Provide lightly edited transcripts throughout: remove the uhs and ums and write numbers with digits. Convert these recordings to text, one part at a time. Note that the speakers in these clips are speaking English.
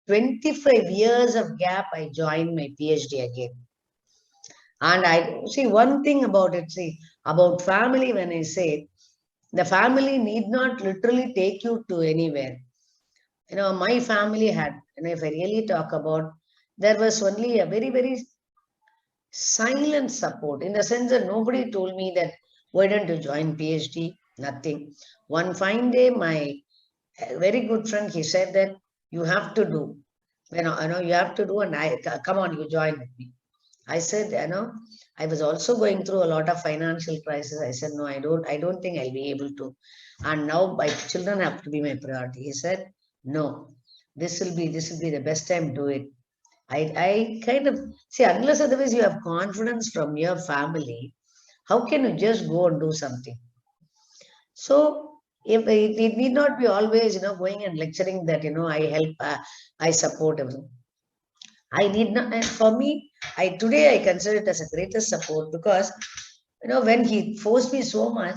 25 years of gap, I joined my PhD again. And I see one thing about it, see, about family, when I say the family need not literally take you to anywhere. My family had, if I really talk about, there was only a very, very silent support in the sense that nobody told me that, why don't you join PhD? Nothing. One fine day, my very good friend, he said that you have to do, you have to do, and come on, you join with me. I said, I was also going through a lot of financial crisis. I said, no, I don't think I'll be able to. And now my children have to be my priority. He said, no, this will be the best time to do it. I kind of see, unless otherwise you have confidence from your family, how can you just go and do something? So if it need not be always, going and lecturing that, I help, I support everything. I need not, and for me, today I consider it as a greatest support because, when he forced me so much,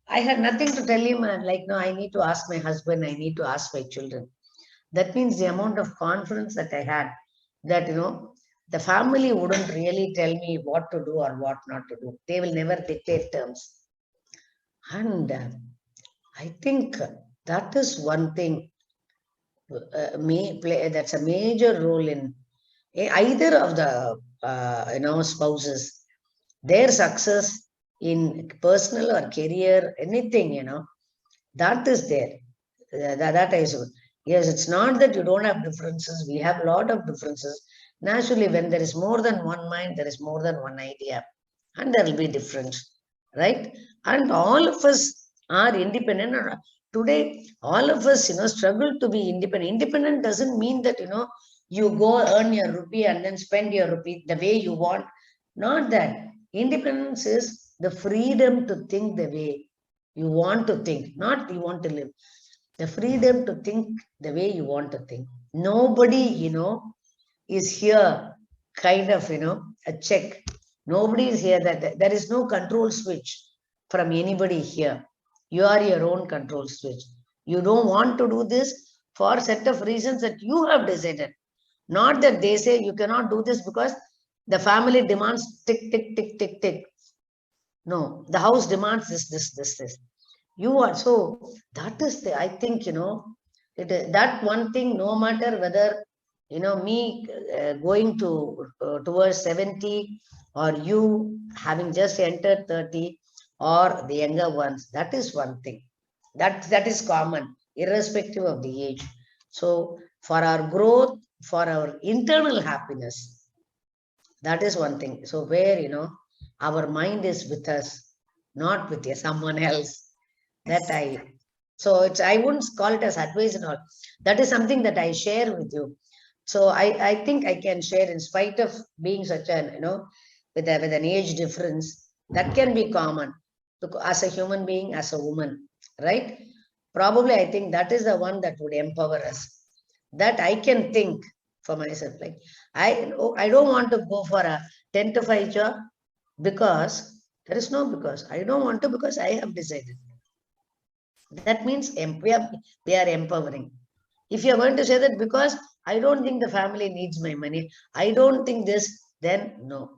I had nothing to tell him. And like, no, I need to ask my husband, I need to ask my children. That means the amount of confidence that I had that, the family wouldn't really tell me what to do or what not to do. They will never dictate terms. And I think that is one thing may play, that's a major role in either of the spouses, their success in personal or career, anything, that is there. That is, yes, it's not that you don't have differences. We have a lot of differences. Naturally, when there is more than one mind, there is more than one idea, and there will be difference, right? And all of us are independent. Today, all of us, struggle to be independent. Independent doesn't mean that, you go earn your rupee and then spend your rupee the way you want. Not that. Independence is the freedom to think the way you want to think, not you want to live. The freedom to think the way you want to think. Nobody, is here kind of, a check. Nobody is here that there is no control switch from anybody here. You are your own control switch. You don't want to do this for a set of reasons that you have decided. Not that they say you cannot do this because the family demands tick, tick, tick, tick, tick. No, the house demands this. You are, so that is the, I think, it is that one thing, no matter whether, me going to towards 70 or you having just entered 30 or the younger ones, that is one thing. That is common, irrespective of the age. So for our growth, for our internal happiness, that is one thing. So where, our mind is with us, not with someone else. That so it's, I wouldn't call it as advice and all. That is something that I share with you. So I think I can share in spite of being such an, with an age difference, that can be common as a human being, as a woman, right? Probably I think that is the one that would empower us. That I can think for myself. Like I don't want to go for a 10 to 5 job because there is no because. I don't want to because I have decided. That means we are empowering. If you are going to say that because I don't think the family needs my money, I don't think this, then no.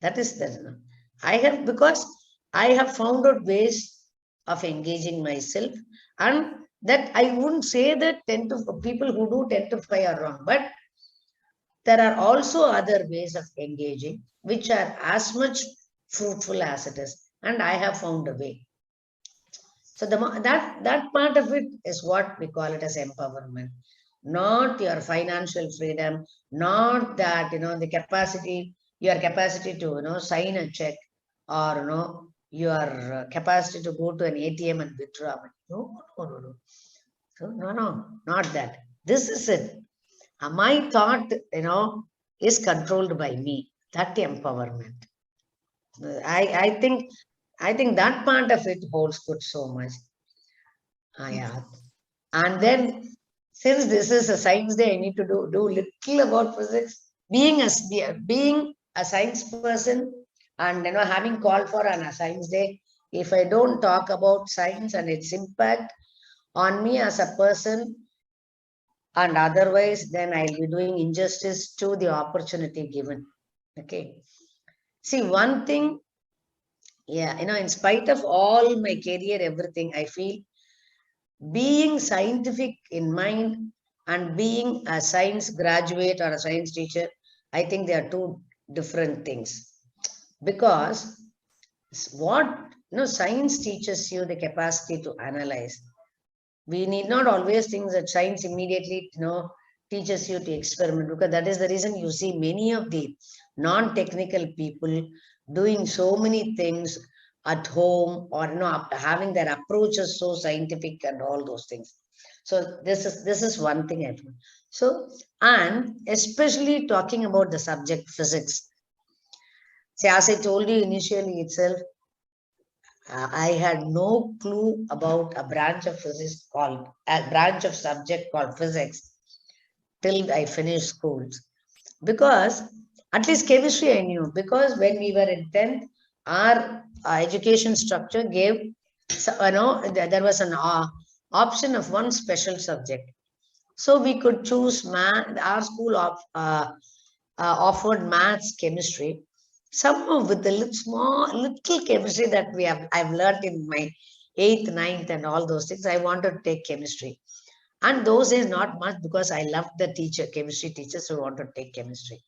That is that. I have, because I have found out ways of engaging myself, and that I wouldn't say that 10 to people who do 10 to 5 are wrong, but there are also other ways of engaging which are as much fruitful as it is, and I have found a way. So that part of it is what we call it as empowerment, not your financial freedom, not that the capacity, your capacity to sign a check, or your capacity to go to an ATM and withdraw money. No. So, no, not that. This is it. My thought, is controlled by me. That empowerment. I think that part of it holds good so much. Yeah. And then, since this is a science day, I need to do little about physics. Being a science person, and having called for a science day, if I don't talk about science and its impact on me as a person, and otherwise then I'll be doing injustice to the opportunity given. Okay. See, one thing, yeah, in spite of all my career, everything, I feel being scientific in mind and being a science graduate or a science teacher, I think they are two different things. Because what science teaches you the capacity to analyze. We need not always think that science immediately teaches you to experiment, because that is the reason you see many of the non-technical people doing so many things at home, or having their approaches so scientific and all those things. So this is one thing I feel. So, and especially talking about the subject physics. See, as I told you initially itself, I had no clue about a branch of physics called a branch of subject called physics till I finished schools. Because at least chemistry I knew, because when we were in 10th, our education structure gave, so, there was an option of one special subject. So we could choose math. Our school offered maths, chemistry. Somehow with the little chemistry that I've learned in my eighth, ninth, and all those things, I wanted to take chemistry. And those days not much, because I loved the chemistry teacher, so I wanted to take chemistry.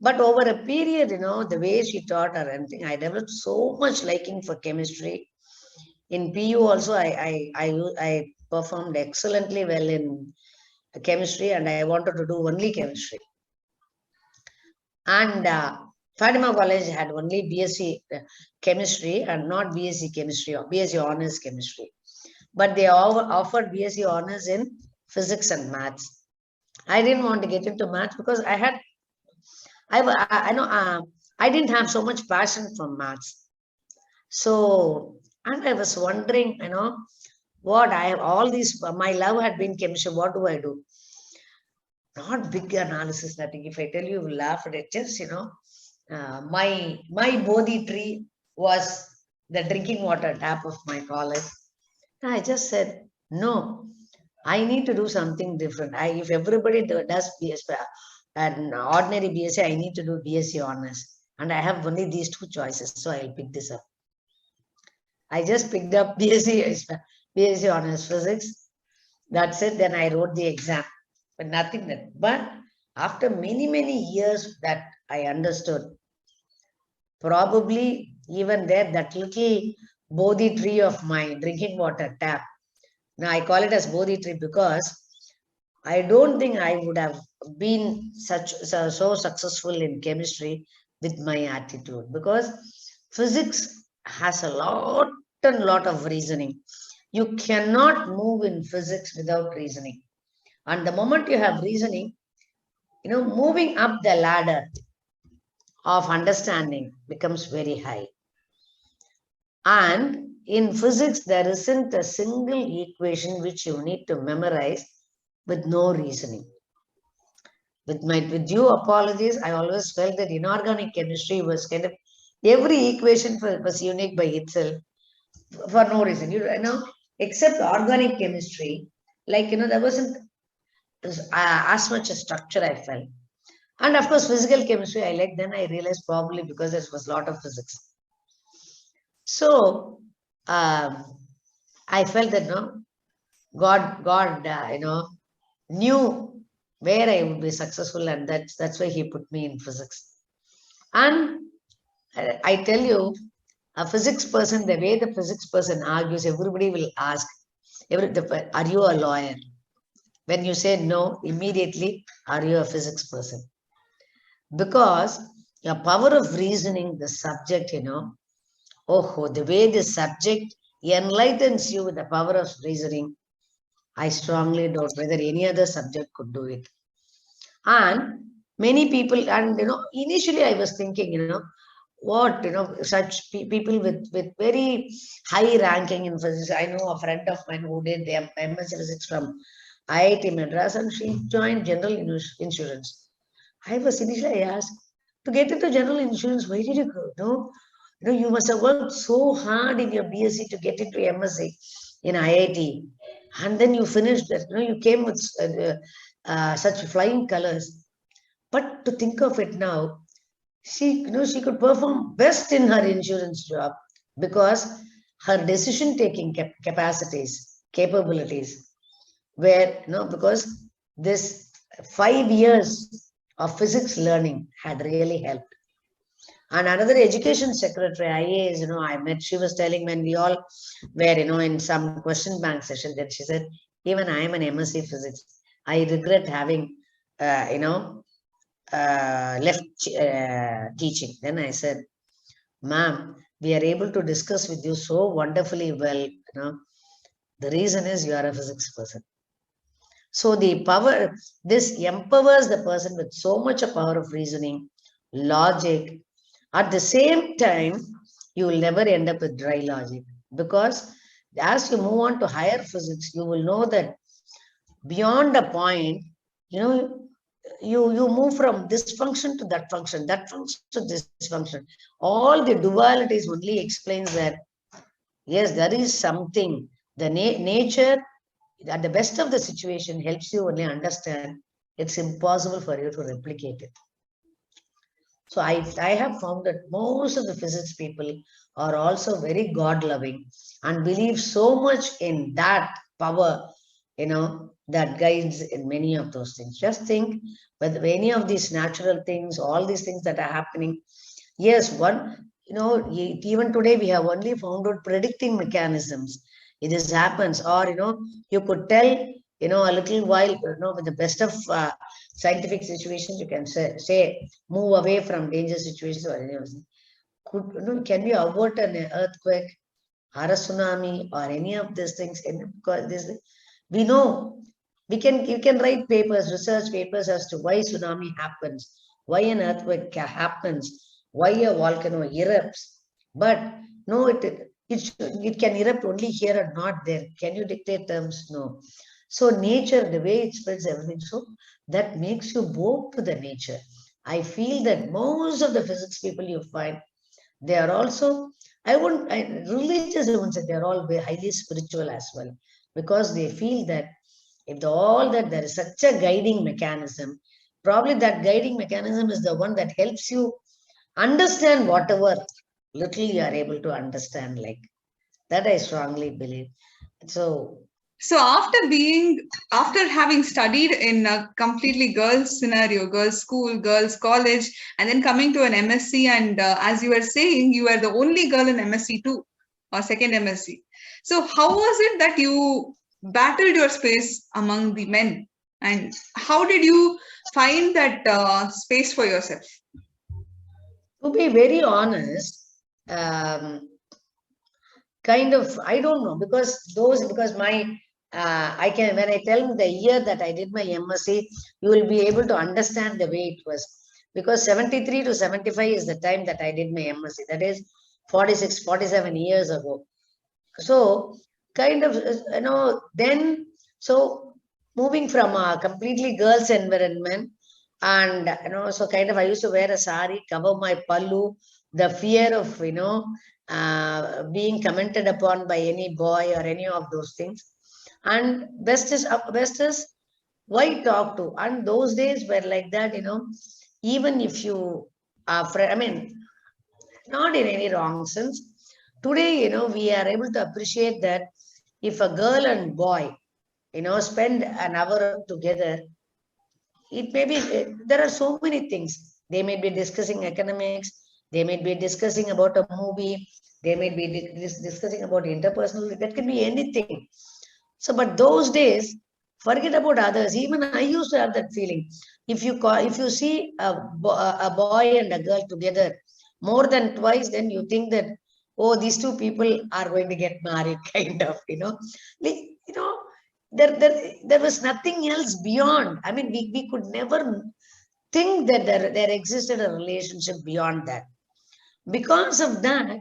But over a period, the way she taught or anything, I developed so much liking for chemistry. In PU also, I performed excellently well in chemistry, and I wanted to do only chemistry. And Fatima College had only BSc chemistry and not BSc chemistry or BSc honors chemistry. But they offered BSc honors in physics and maths. I didn't want to get into maths because I know I didn't have so much passion for maths. So, and I was wondering, what I have all these, my love had been chemistry. What do I do? Not big analysis, nothing. If I tell you, you will laugh at it. Just, my Bodhi tree was the drinking water tap of my college. I just said, no, I need to do something different. If everybody does BSc, an ordinary BSc, I need to do BSc honors. And I have only these two choices, so I'll pick this up. I just picked up BSc honors physics. That's it. Then I wrote the exam, but nothing that. But after many, many years that I understood, probably even there, that little Bodhi tree of my drinking water tap. Now I call it as Bodhi tree because I don't think I would have been so successful in chemistry with my attitude, because physics has a lot and lot of reasoning. You cannot move in physics without reasoning. And the moment you have reasoning, moving up the ladder of understanding becomes very high. And in physics, there isn't a single equation which you need to memorize with no reasoning. With due apologies, I always felt that inorganic chemistry was kind of, every equation was unique by itself for no reason. Except organic chemistry, like, there wasn't as much a structure I felt. And of course, physical chemistry I like. Then I realized probably because there was a lot of physics. So I felt that God, knew where I would be successful, and that's why He put me in physics. And I tell you, a physics person, the way the physics person argues, everybody will ask, are you a lawyer? When you say no, immediately, are you a physics person? Because your power of reasoning, the subject, the way the subject enlightens you with the power of reasoning, I strongly doubt whether any other subject could do it. And many people, and initially I was thinking, what, such people with very high ranking in physics. I know a friend of mine who did their MSc physics from IIT Madras, and she joined general insurance. I was initially asked, to get into general insurance, why did you go? You must have worked so hard in your BSc to get into MSc in IIT. And then you finished that, you came with such flying colors. But to think of it now, she could perform best in her insurance job because her decision taking capacities, capabilities, where, because this 5 years of physics learning had really helped. And another education secretary, IAS, I met, she was telling when we all were, in some question bank session, then she said, even I am an MSc physics. I regret having, left teaching. Then I said, ma'am, we are able to discuss with you so wonderfully well. The reason is you are a physics person. So the power, this empowers the person with so much of power of reasoning, logic. At the same time, you will never end up with dry logic, because as you move on to higher physics, you will know that beyond a point, you move from this function to that function to this function. All the dualities only explains that, yes, there is something. The nature, at the best of the situation, helps you only understand. It's impossible for you to replicate it. So I have found that most of the physics people are also very God-loving and believe so much in that power, that guides in many of those things. Just think, with any of these natural things, all these things that are happening. Yes, even today we have only found out predicting mechanisms. This happens, or, you could tell, a little while, with the best of scientific situations, you can say move away from danger situations or anything. Can we avert an earthquake or a tsunami or any of these things? Because we know you can write papers, research papers as to why tsunami happens, why an earthquake happens, why a volcano erupts. But no, it can erupt only here and not there. Can you dictate terms? No. So nature, the way it spreads everything, so that makes you bow to the nature. I feel that most of the physics people you find, they are also, religious, I wouldn't say, they're all very highly spiritual as well, because they feel that if all that there is such a guiding mechanism, probably that guiding mechanism is the one that helps you understand whatever little you are able to understand. Like that, I strongly believe. So So after having studied in a completely girls scenario, girls school, girls college, and then coming to an MSc, and as you were saying, you were the only girl in MSc too, or second MSc. So how was it that you battled your space among the men, and how did you find that space for yourself? to be very honest, um, kind of, I don't know, because my I can, when I tell the year that I did my MSc, you will be able to understand the way it was, because 73 to 75 is the time that I did my MSc, that is 46 47 years ago. So kind of, then, so moving from a completely girls environment, and so kind of I used to wear a sari, cover my pallu, the fear of, being commented upon by any boy or any of those things. And best is why talk to, and those days were like that, even if you are I mean, not in any wrong sense. Today, we are able to appreciate that if a girl and boy, spend an hour together, it may be, there are so many things. They may be discussing academics, they may be discussing about a movie, they may be discussing about interpersonal, that can be anything. So, but those days, forget about others. Even I used to have that feeling. If you see a boy and a girl together more than twice, then you think that, oh, these two people are going to get married, kind of, like, there was nothing else beyond. I mean, we could never think that there existed a relationship beyond that. Because of that,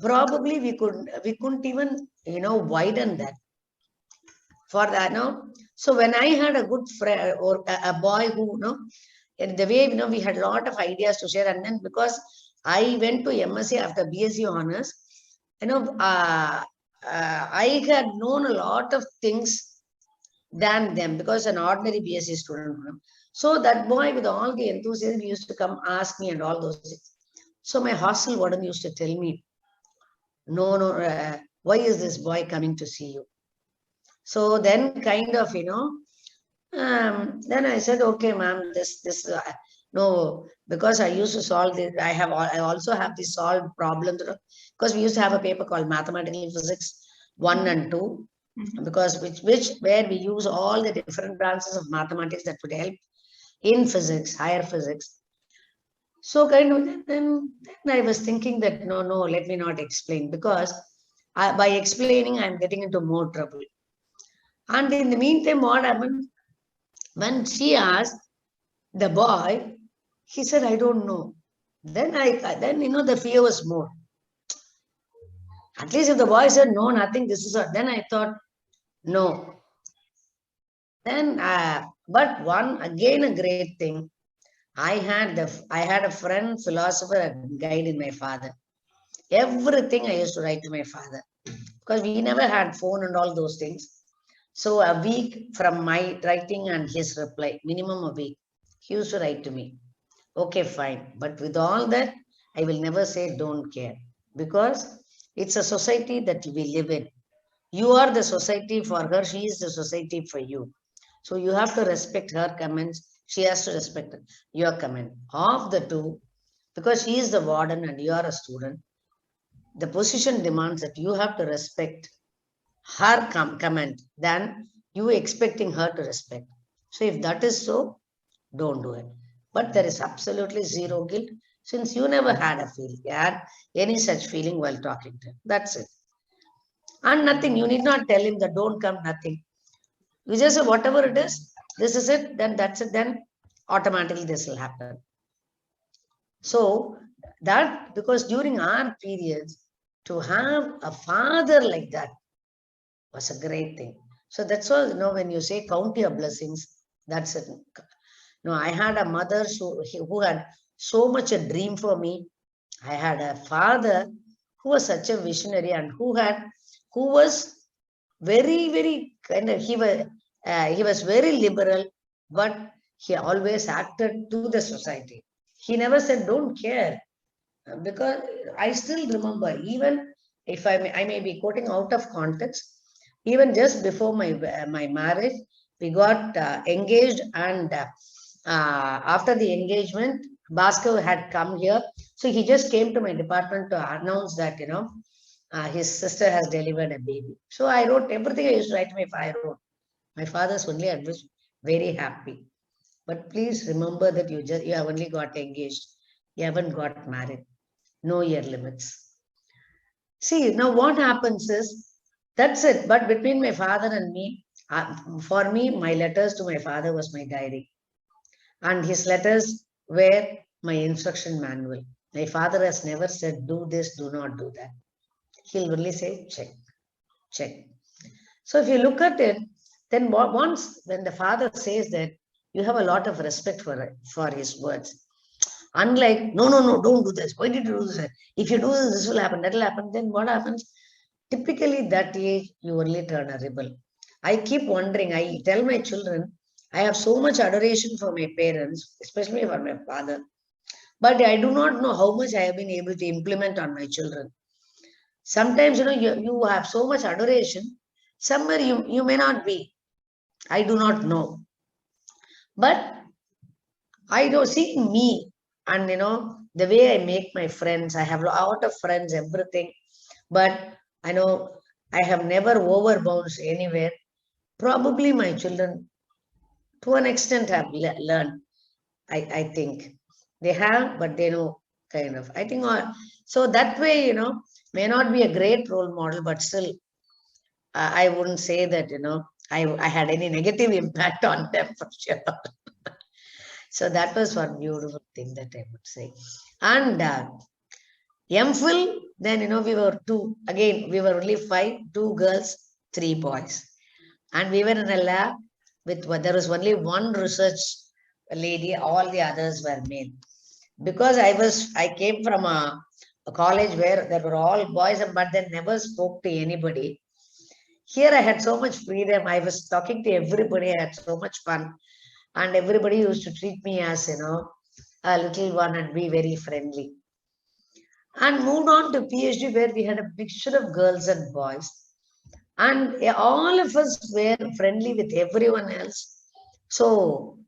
probably we couldn't even, widen that for that. So when I had a good friend or a boy who, in the way, we had a lot of ideas to share. And then because I went to MSc after BSc honors, you know, uh, I had known a lot of things than them because an ordinary BSc student. So that boy with all the enthusiasm used to come ask me and all those things. So my hostel warden used to tell me, no, why is this boy coming to see you? So then kind of, then I said, okay, ma'am, no, because I used to solve this. I also have the solved problems because we used to have a paper called Mathematical Physics 1 and 2, because where we use all the different branches of mathematics that would help in physics, higher physics. So kind of then I was thinking that no, let me not explain because by explaining I'm getting into more trouble. And in the meantime, what happened when she asked the boy, he said, I don't know. Then the fear was more. At least if the boy said no, nothing, this is what. Then I thought no. Then, but one again a great thing. I had a friend, philosopher, a guide in my father. Everything I used to write to my father because we never had phone and all those things. So a week from my writing and his reply, minimum a week, he used to write to me. Okay, fine. But with all that, I will never say don't care because it's a society that we live in. You are the society for her, she is the society for you. So you have to respect her comments. She has to respect your comment. Of the two, because she is the warden and you are a student, the position demands that you have to respect her comment than you expecting her to respect. So if that is so, don't do it. But there is absolutely zero guilt since you never had a feeling, had any such feeling while talking to him. That's it. And nothing, you need not tell him that don't come, nothing. You just say whatever it is, this is it, then that's it, then automatically this will happen. So that because during our periods, to have a father like that was a great thing. So that's all, when you say count your blessings, that's it. No, I had a mother who had so much a dream for me. I had a father who was such a visionary and who was very, very kind of, he was very liberal, but he always acted to the society. He never said, don't care. Because I still remember, even if I may be quoting out of context, even just before my marriage, we got engaged, and after the engagement, Bhaskar had come here. So he just came to my department to announce that, his sister has delivered a baby. So I wrote everything I used to write to my father. I wrote. My father's only I was very happy. But please remember that you have only got engaged. You haven't got married. Know your limits. See, now what happens is, that's it. But between my father and me, for me, my letters to my father was my diary. And his letters were my instruction manual. My father has never said, do this, do not do that. He'll only say, check, check. So if you look at it, then once when the father says that, you have a lot of respect for his words. Unlike, no, don't do this. Why did you do this? If you do this, this will happen, that will happen. Then what happens? Typically, that age, you only turn a rebel. I keep wondering, I tell my children, I have so much adoration for my parents, especially for my father. But I do not know how much I have been able to implement on my children. Sometimes, you have so much adoration. Somewhere you may not be. I do not know. But I don't see me and, the way I make my friends. I have a lot of friends, everything. But I know I have never overbounced anywhere. Probably my children, to an extent, have learned. I think they have, but they know kind of. I think so that way, may not be a great role model, but still, I wouldn't say that I had any negative impact on them for sure. So that was one beautiful thing that I would say. And MPhil, then, we were two. Again, we were only 5, 2 girls, 3 boys. And we were in a lab there was only one research lady, all the others were male. Because I came from a a college where there were all boys, but they never spoke to anybody. Here I had so much freedom. I was talking to everybody. I had so much fun. And everybody used to treat me as, a little one and be very friendly. And moved on to PhD where we had a mixture of girls and boys. And all of us were friendly with everyone else. So,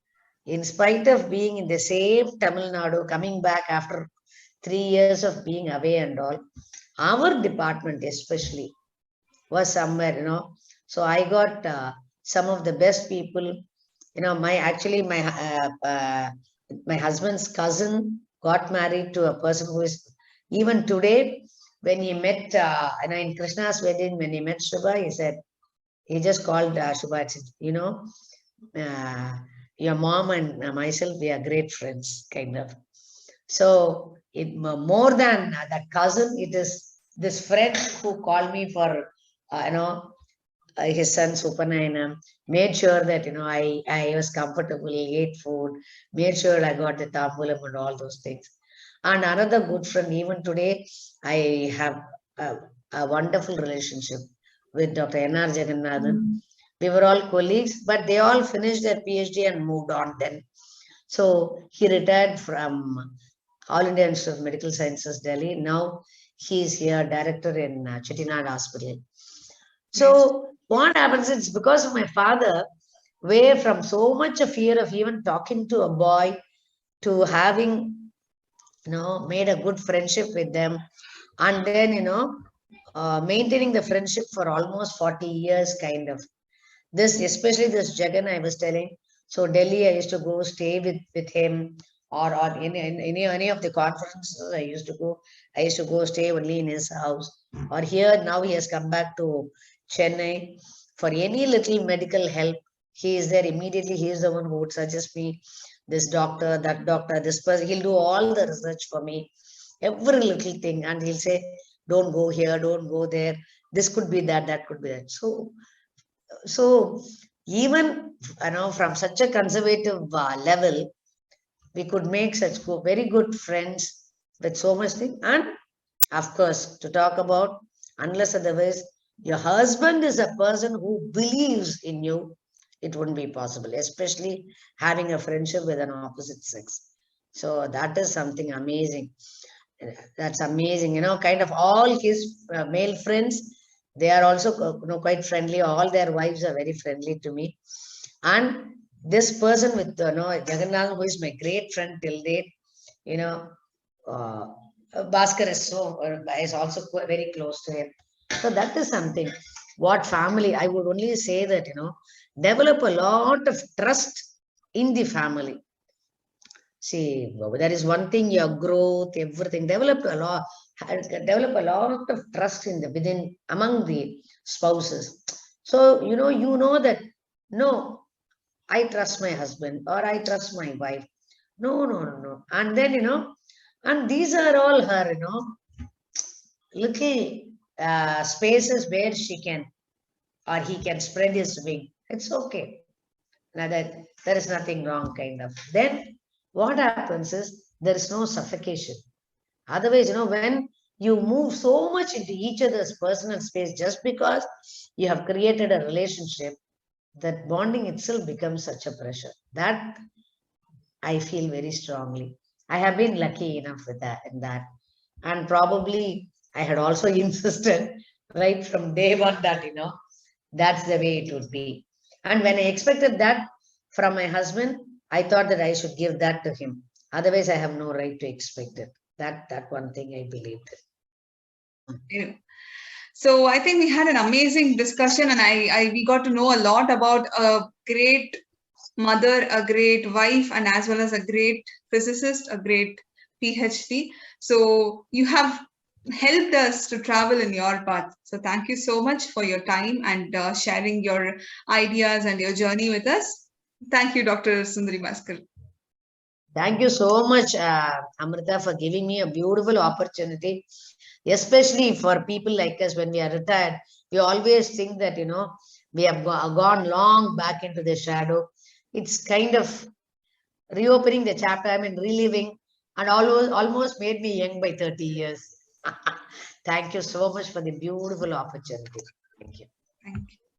in spite of being in the same Tamil Nadu, coming back after 3 years of being away and all, our department especially was somewhere, So I got some of the best people. My husband's cousin got married to a person who is even today. When he met, in Krishna's wedding, when he met Shubha, he just called Shubha. Said, your mom and myself, we are great friends, kind of. So more than that cousin, it is this friend who called me for, his son Supanayana, made sure that, I was comfortable, ate food, made sure I got the tambulam and all those things. And another good friend, even today, I have a wonderful relationship with Dr. N.R. Jagannathan. We were all colleagues, but they all finished their PhD and moved on then. So he retired from All India Institute of Medical Sciences, Delhi. Now he is here, director in Chettinad Hospital. So what happens is because of my father, where from so much a fear of even talking to a boy to having, made a good friendship with them, and then, maintaining the friendship for almost 40 years, kind of. This, especially this Jagan I was telling. So Delhi, I used to go stay with him, or in any of the conferences I used to go. I used to go stay only in his house. Or here now he has come back to Chennai for any little medical help. He is there immediately. He is the one who would suggest me this doctor, that doctor, this person. He'll do all the research for me, every little thing, and he'll say, "Don't go here, don't go there. This could be that, that could be that." So even from such a conservative level, we could make such very good friends with so much thing. And of course, to talk about, unless otherwise, your husband is a person who believes in you, it wouldn't be possible, especially having a friendship with an opposite sex. So that is something amazing. That's amazing. Kind of all his male friends, they are also quite friendly. All their wives are very friendly to me. And this person with Jagannath, who is my great friend till date, uh, Bhaskar is also very close to him. So that is something. What family, I would only say that, develop a lot of trust in the family. See, that is one thing, your growth, everything, develop a lot of trust within among the spouses. So, you know that, no, I trust my husband or I trust my wife. No, no, no, no. And then, and these are all her, little spaces where she can or he can spread his wing. It's okay. Now that there is nothing wrong, kind of. Then what happens is there is no suffocation. Otherwise, when you move so much into each other's personal space just because you have created a relationship, that bonding itself becomes such a pressure. That I feel very strongly. I have been lucky enough with that in that. And probably I had also insisted right from day one that, that's the way it would be. And when I expected that from my husband, I thought that I should give that to him. Otherwise, I have no right to expect it. That one thing I believed in. So I think we had an amazing discussion, and we got to know a lot about a great mother, a great wife, and as well as a great physicist, a great PhD. So you have helped us to travel in your path. So thank you so much for your time and sharing your ideas and your journey with us. Thank you, Dr. Sundari Bhaskaran. Thank you so much, Amrita, for giving me a beautiful opportunity, especially for people like us when we are retired. We always think that, we have gone long back into the shadow. It's kind of reopening the chapter, reliving, and almost made me young by 30 years. Thank you so much for the beautiful opportunity. Thank you. Thank you.